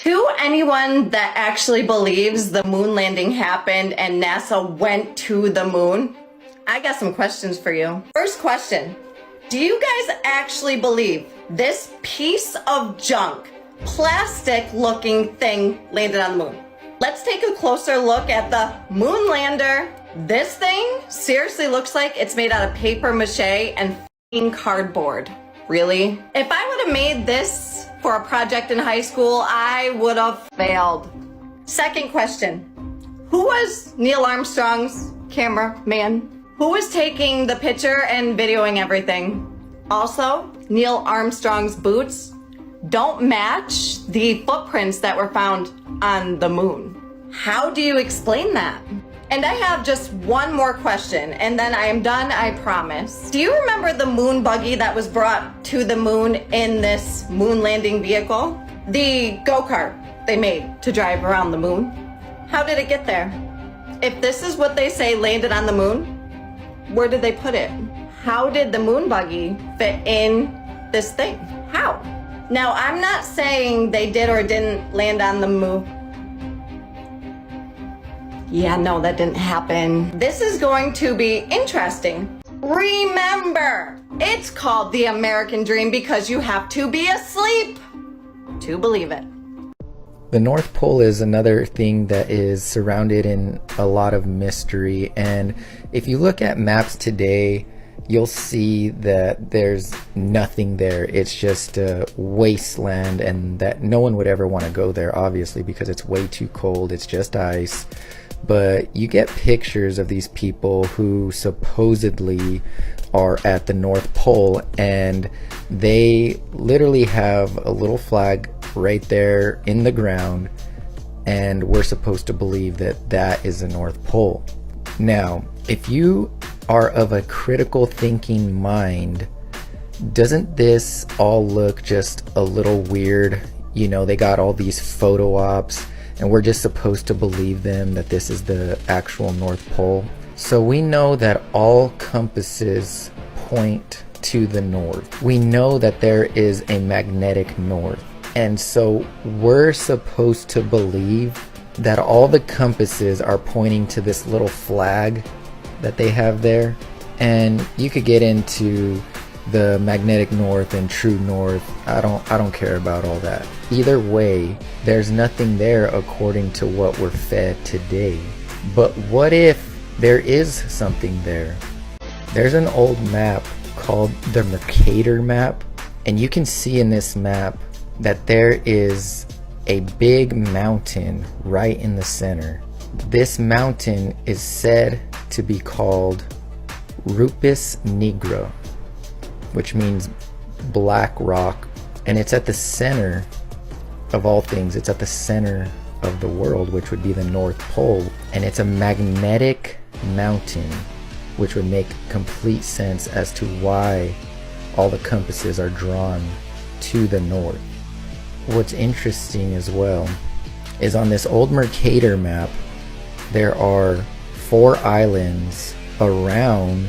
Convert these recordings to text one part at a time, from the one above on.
To anyone that actually believes the moon landing happened and NASA went to the moon, I got some questions for you. First question, do you guys actually believe this piece of junk, plastic looking thing landed on the moon? Let's take a closer look at the moon lander. This thing seriously looks like it's made out of paper mache and f***ing cardboard. Really? If I would have made this for a project in high school, I would have failed. Second question, who was Neil Armstrong's cameraman? Who was taking the picture and videoing everything? Also, Neil Armstrong's boots don't match the footprints that were found on the moon. How do you explain that? And I have just one more question, and then I am done, I promise. Do you remember the moon buggy that was brought to the moon in this moon landing vehicle? The go-kart they made to drive around the moon? How did it get there? If this is what they say landed on the moon, where did they put it? How did the moon buggy fit in this thing? How? Now, I'm not saying they did or didn't land on the moon. Yeah, no, that didn't happen. This is going to be interesting. Remember, it's called the American Dream because you have to be asleep to believe it. The North Pole is another thing that is surrounded in a lot of mystery, and if you look at maps today, you'll see that there's nothing there. It's just a wasteland, and that no one would ever want to go there, obviously, because it's way too cold. It's just ice. But you get pictures of these people who supposedly are at the North Pole, and they literally have a little flag right there in the ground, and we're supposed to believe that that is the North Pole. Now, if you are of a critical thinking mind, doesn't this all look just a little weird? You know, they got all these photo ops, and we're just supposed to believe them that this is the actual North Pole. So we know that all compasses point to the north. We know that there is a magnetic north. And so we're supposed to believe that all the compasses are pointing to this little flag that they have there. And you could get into the magnetic north and true north. I don't care about all that. Either way, there's nothing there according to what we're fed today. But what if there is something there? There's an old map called the Mercator map, and you can see in this map that there is a big mountain right in the center. This mountain is said to be called Rupus Nigra, which means black rock, and it's at the center of all things. It's at the center of the world, which would be the North Pole, and it's a magnetic mountain, which would make complete sense as to why all the compasses are drawn to the north. What's interesting as well is on this old Mercator map, there are 4 islands around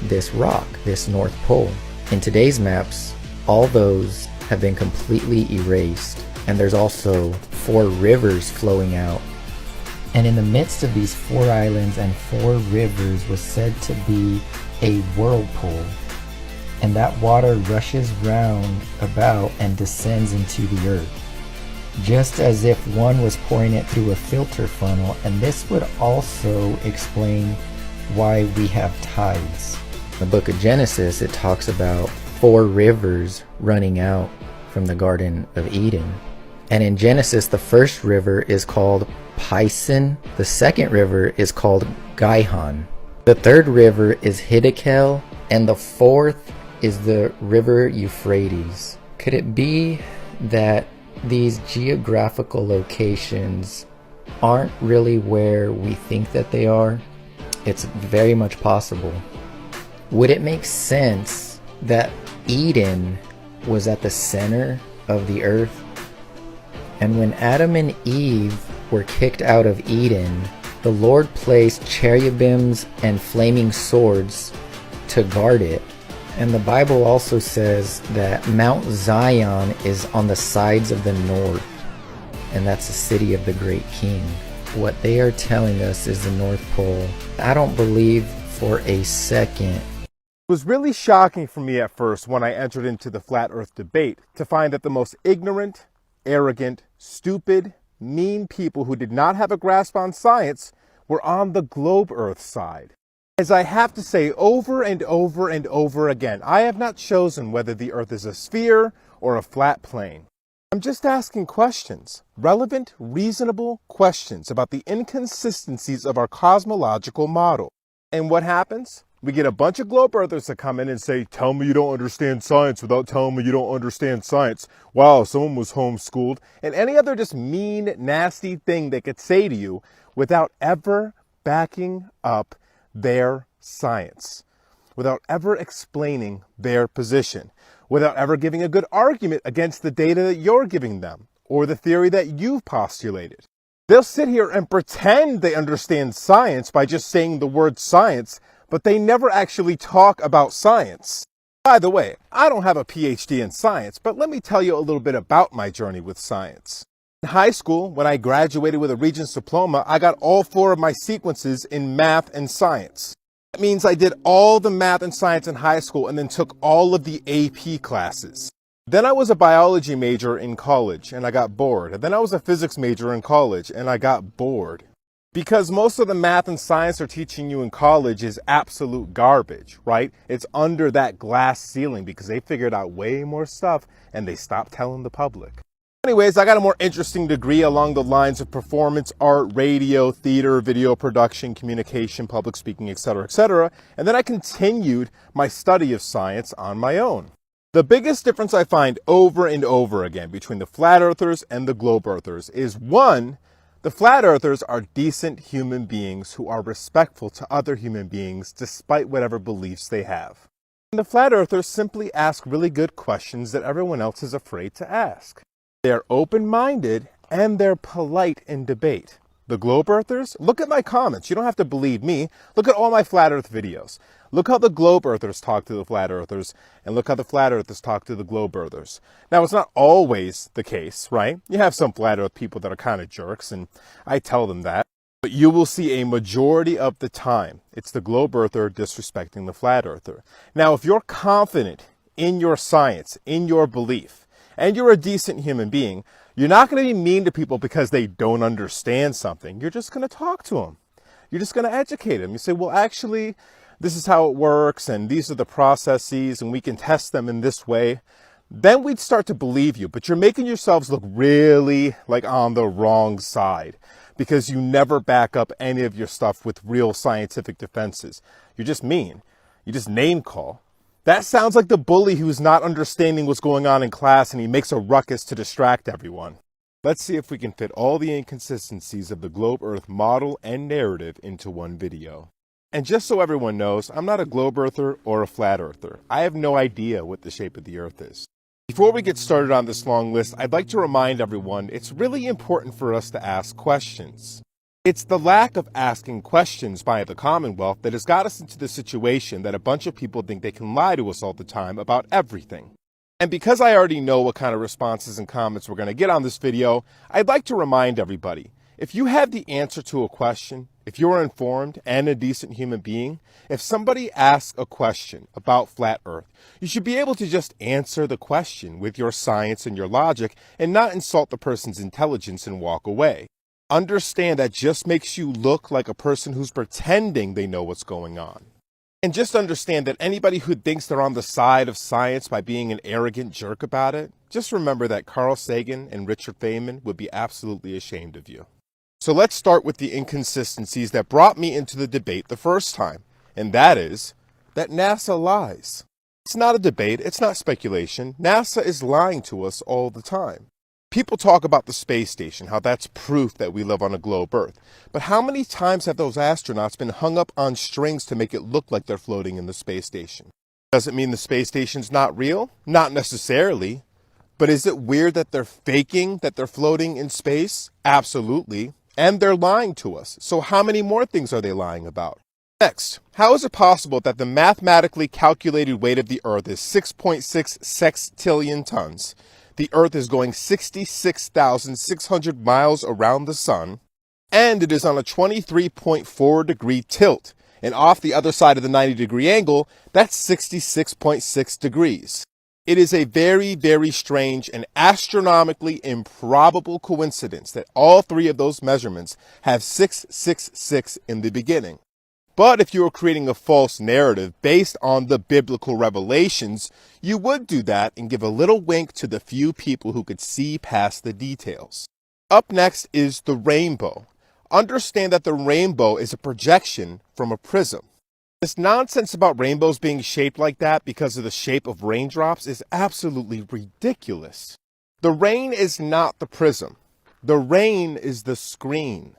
this rock, this North Pole. In today's maps, all those have been completely erased, and there's also 4 rivers flowing out. And in the midst of these 4 islands and 4 rivers was said to be a whirlpool, and that water rushes round about and descends into the earth, just as if one was pouring it through a filter funnel. And this would also explain why we have tides. In the book of Genesis, it talks about 4 rivers running out from the Garden of Eden. And in Genesis, the first river is called Pison. The second river is called Gihon. The third river is Hiddekel. And the fourth is the river Euphrates. Could it be that these geographical locations aren't really where we think that they are? It's very much possible. Would it make sense that Eden was at the center of the earth? And when Adam and Eve were kicked out of Eden, the Lord placed cherubims and flaming swords to guard it. And the Bible also says that Mount Zion is on the sides of the north. and that's the city of the Great King. What they are telling us is the North Pole. I don't believe for a second. It was really shocking for me at first when I entered into the flat earth debate to find that the most ignorant, arrogant, stupid, mean people who did not have a grasp on science were on the globe earth side. As I have to say over and over and over again, I have not chosen whether the earth is a sphere or a flat plane. I'm just asking questions, relevant, reasonable questions about the inconsistencies of our cosmological model. And what happens? We get a bunch of globe earthers to come in and say, tell me you don't understand science without telling me you don't understand science. Wow, someone was homeschooled. And any other just mean, nasty thing they could say to you without ever backing up their science, without ever explaining their position, without ever giving a good argument against the data that you're giving them or the theory that you've postulated. They'll sit here and pretend they understand science by just saying the word science, but they never actually talk about science. By the way, I don't have a PhD in science, but let me tell you a little bit about my journey with science. In high school, when I graduated with a Regents diploma, I got all 4 of my sequences in math and science. That means I did all the math and science in high school and then took all of the AP classes. Then I was a biology major in college and I got bored. And then I was a physics major in college and I got bored. Because most of the math and science they're teaching you in college is absolute garbage, right? It's under that glass ceiling because they figured out way more stuff and they stopped telling the public. Anyways, I got a more interesting degree along the lines of performance art, radio, theater, video production, communication, public speaking, etc., etc. And then I continued my study of science on my own. The biggest difference I find over and over again between the flat earthers and the globe earthers is, one, the flat earthers are decent human beings who are respectful to other human beings despite whatever beliefs they have. And the flat earthers simply ask really good questions that everyone else is afraid to ask. They're open-minded and they're polite in debate. The globe earthers, look at my comments. You don't have to believe me. Look at all my flat earth videos. Look how the globe earthers talk to the flat earthers and look how the flat earthers talk to the globe earthers. Now, it's not always the case, right? You have some flat earth people that are kind of jerks and I tell them that. But you will see a majority of the time, it's the globe earther disrespecting the flat earther. Now, if you're confident in your science, in your belief, and you're a decent human being, you're not going to be mean to people because they don't understand something. You're just going to talk to them. You're just going to educate them. You say, well, actually, this is how it works, and these are the processes, and we can test them in this way. Then we'd start to believe you, but you're making yourselves look really like on the wrong side because you never back up any of your stuff with real scientific defenses. You're just mean. You just name call. That sounds like the bully who's not understanding what's going on in class and he makes a ruckus to distract everyone. Let's see if we can fit all the inconsistencies of the globe earth model and narrative into one video. And just so everyone knows, I'm not a globe earther or a flat earther. I have no idea what the shape of the earth is. Before we get started on this long list, I'd like to remind everyone it's really important for us to ask questions. It's the lack of asking questions by the Commonwealth that has got us into the situation that a bunch of people think they can lie to us all the time about everything. And because I already know what kind of responses and comments we're going to get on this video, I'd like to remind everybody, if you have the answer to a question, if you're informed and a decent human being, if somebody asks a question about flat earth, you should be able to just answer the question with your science and your logic and not insult the person's intelligence and walk away. Understand that just makes you look like a person who's pretending they know what's going on. And just understand that anybody who thinks they're on the side of science by being an arrogant jerk about it, just remember that Carl Sagan and Richard Feynman would be absolutely ashamed of you. So let's start with the inconsistencies that brought me into the debate the first time, and that is that NASA lies. It's not a debate, it's not speculation. NASA is lying to us all the time. People talk about the space station, how that's proof that we live on a globe Earth. But how many times have those astronauts been hung up on strings to make it look like they're floating in the space station? Does it mean the space station's not real? Not necessarily. But is it weird that they're faking that they're floating in space? Absolutely. And they're lying to us. So how many more things are they lying about? Next, how is it possible that the mathematically calculated weight of the Earth is 6.6 sextillion tons? the Earth is going 66,600 miles around the sun, and it is on a 23.4 degree tilt. And off the other side of the 90-degree angle, that's 66.6 degrees. It is a very, very strange and astronomically improbable coincidence that all three of those measurements have 666 in the beginning. But if you were creating a false narrative based on the biblical revelations, you would do that and give a little wink to the few people who could see past the details. Up next is the rainbow. Understand that the rainbow is a projection from a prism. This nonsense about rainbows being shaped like that because of the shape of raindrops is absolutely ridiculous. The rain is not the prism. The rain is the screen.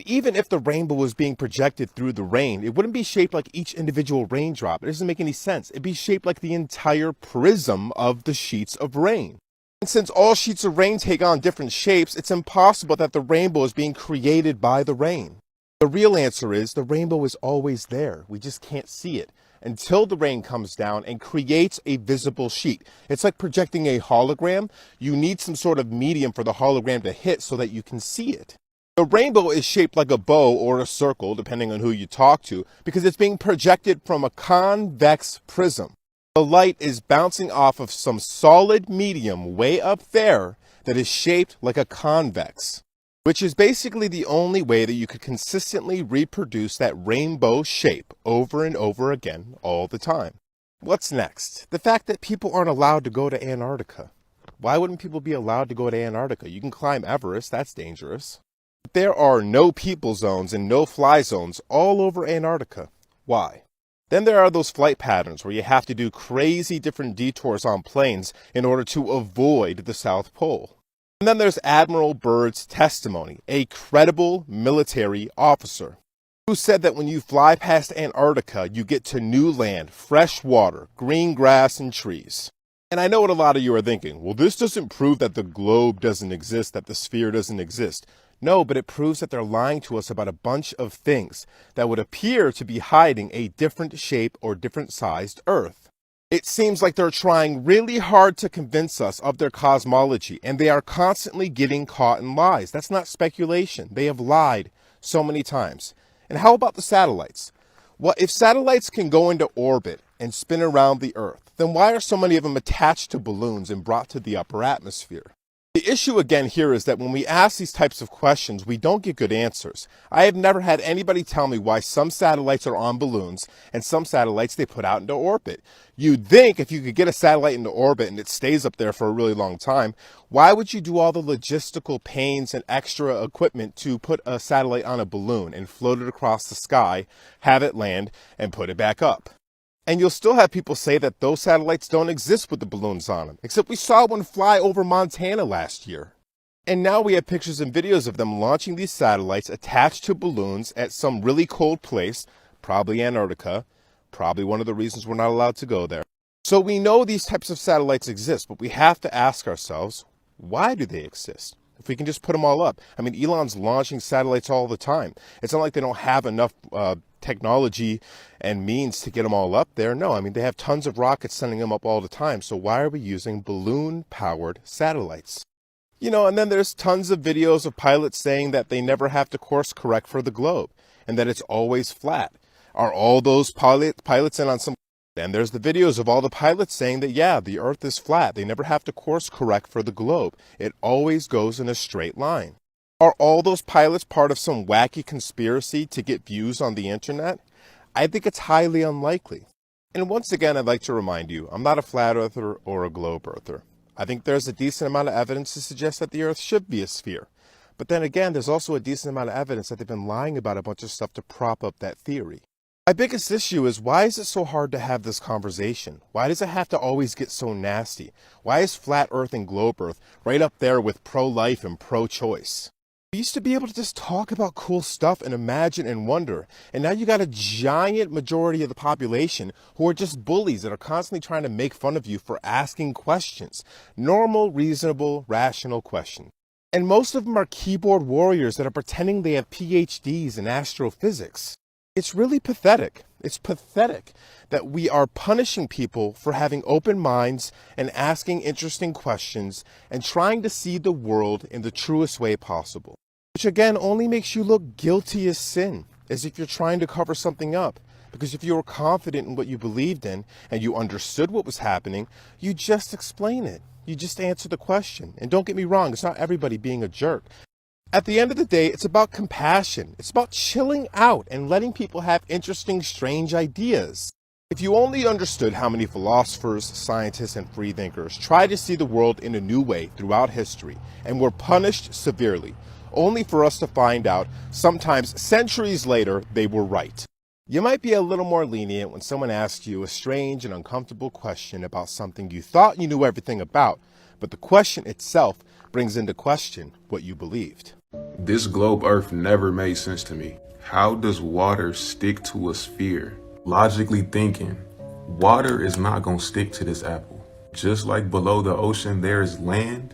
Even if the rainbow was being projected through the rain, it wouldn't be shaped like each individual raindrop. It doesn't make any sense. It'd be shaped like the entire prism of the sheets of rain. And since all sheets of rain take on different shapes, it's impossible that the rainbow is being created by the rain. The real answer is the rainbow is always there. We just can't see it until the rain comes down and creates a visible sheet. It's like projecting a hologram. You need some sort of medium for the hologram to hit so that you can see it. The rainbow is shaped like a bow or a circle, depending on who you talk to, because it's being projected from a convex prism. The light is bouncing off of some solid medium way up there that is shaped like a convex, which is basically the only way that you could consistently reproduce that rainbow shape over and over again all the time. What's next? The fact that people aren't allowed to go to Antarctica. Why wouldn't people be allowed to go to Antarctica? You can climb Everest, that's dangerous. There are no people zones and no fly zones all over Antarctica. Why? Then there are those flight patterns where you have to do crazy different detours on planes in order to avoid the South Pole. And then there's Admiral Byrd's testimony, a credible military officer, who said that when you fly past Antarctica, you get to new land, fresh water, green grass, and trees. And I know what a lot of you are thinking. Well, this doesn't prove that the globe doesn't exist, that the sphere doesn't exist. No, but it proves that they're lying to us about a bunch of things that would appear to be hiding a different shape or different sized Earth. It seems like they're trying really hard to convince us of their cosmology, and they are constantly getting caught in lies. That's not speculation. They have lied so many times. And how about the satellites? Well, if satellites can go into orbit and spin around the Earth, then why are so many of them attached to balloons and brought to the upper atmosphere? The issue again here is that when we ask these types of questions, we don't get good answers. I have never had anybody tell me why some satellites are on balloons and some satellites they put out into orbit. You'd think if you could get a satellite into orbit and it stays up there for a really long time, why would you do all the logistical pains and extra equipment to put a satellite on a balloon and float it across the sky, have it land, and put it back up? And you'll still have people say that those satellites don't exist with the balloons on them, except we saw one fly over Montana last year. And now we have pictures and videos of them launching these satellites attached to balloons at some really cold place, probably Antarctica, probably one of the reasons we're not allowed to go there. So we know these types of satellites exist, but we have to ask ourselves, why do they exist? If we can just put them all up. I mean, Elon's launching satellites all the time. It's not like they don't have enough technology and means to get them all up there. No, I mean, they have tons of rockets sending them up all the time. So why are we using balloon-powered satellites? You know, and then there's tons of videos of pilots saying that they never have to course correct for the globe and that it's always flat. Are all those pilots in on some... And there's the videos of all the pilots saying that, yeah, the Earth is flat. They never have to course correct for the globe. It always goes in a straight line. Are all those pilots part of some wacky conspiracy to get views on the internet? I think it's highly unlikely. And once again, I'd like to remind you, I'm not a flat earther or a globe earther. I think there's a decent amount of evidence to suggest that the Earth should be a sphere. But then again, there's also a decent amount of evidence that they've been lying about a bunch of stuff to prop up that theory. My biggest issue is, why is it so hard to have this conversation? Why does it have to always get so nasty? Why is flat Earth and globe Earth right up there with pro-life and pro-choice? We used to be able to just talk about cool stuff and imagine and wonder. And now you got a giant majority of the population who are just bullies that are constantly trying to make fun of you for asking questions. Normal, reasonable, rational questions. And most of them are keyboard warriors that are pretending they have PhDs in astrophysics. It's really pathetic. It's pathetic that we are punishing people for having open minds and asking interesting questions and trying to see the world in the truest way possible. Which again only makes you look guilty as sin, as if you're trying to cover something up. Because if you were confident in what you believed in and you understood what was happening, you just explain it. You just answer the question. And don't get me wrong, it's not everybody being a jerk. At the end of the day, it's about compassion. It's about chilling out and letting people have interesting, strange ideas. If you only understood how many philosophers, scientists, and freethinkers tried to see the world in a new way throughout history and were punished severely, only for us to find out, sometimes centuries later, they were right. You might be a little more lenient when someone asks you a strange and uncomfortable question about something you thought you knew everything about, but the question itself brings into question what you believed. This globe Earth never made sense to me. How does water stick to a sphere? Logically thinking, water is not going to stick to this apple. Just like below the ocean there is land,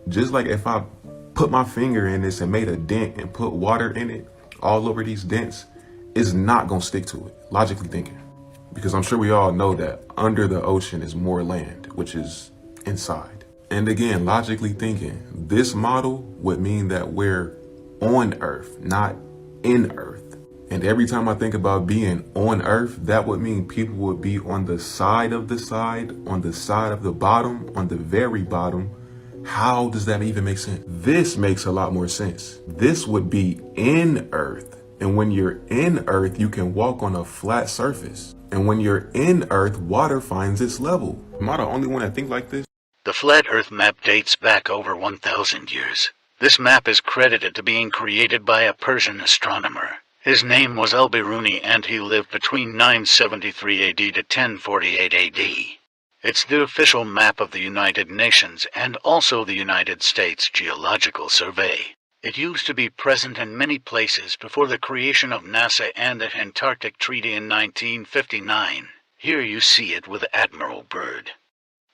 just like if I put my finger in this and made a dent and put water in it, all over these dents, it's not going to stick to it, logically thinking. Because I'm sure we all know that under the ocean is more land, which is inside. And again, logically thinking, this model would mean that we're on Earth, not in Earth. And every time I think about being on Earth, that would mean people would be on the side of the side, on the side of the bottom, on the very bottom. How does that even make sense? This makes a lot more sense. This would be in Earth. And when you're in Earth, you can walk on a flat surface. And when you're in Earth, water finds its level. Am I the only one that think like this? The flat Earth map dates back over 1,000 years. This map is credited to being created by a Persian astronomer. His name was Al-Biruni and he lived between 973 AD to 1048 AD. It's the official map of the United Nations and also the United States Geological Survey. It used to be present in many places before the creation of NASA and the Antarctic Treaty in 1959. Here you see it with Admiral Byrd.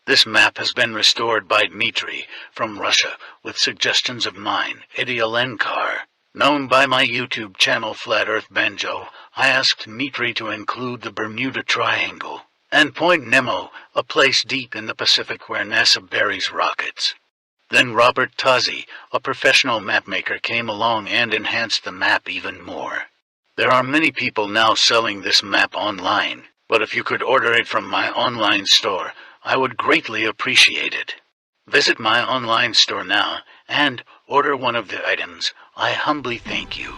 This map has been restored by Dmitry from Russia with suggestions of mine, Eddie Alenkar. Known by my YouTube channel Flat Earth Banjo, I asked Dmitry to include the Bermuda Triangle and Point Nemo, a place deep in the Pacific where NASA buries rockets. Then Robert Tozzi, a professional mapmaker, came along and enhanced the map even more. There are many people now selling this map online, but if you could order it from my online store, I would greatly appreciate it. Visit my online store now and order one of the items. I humbly thank you.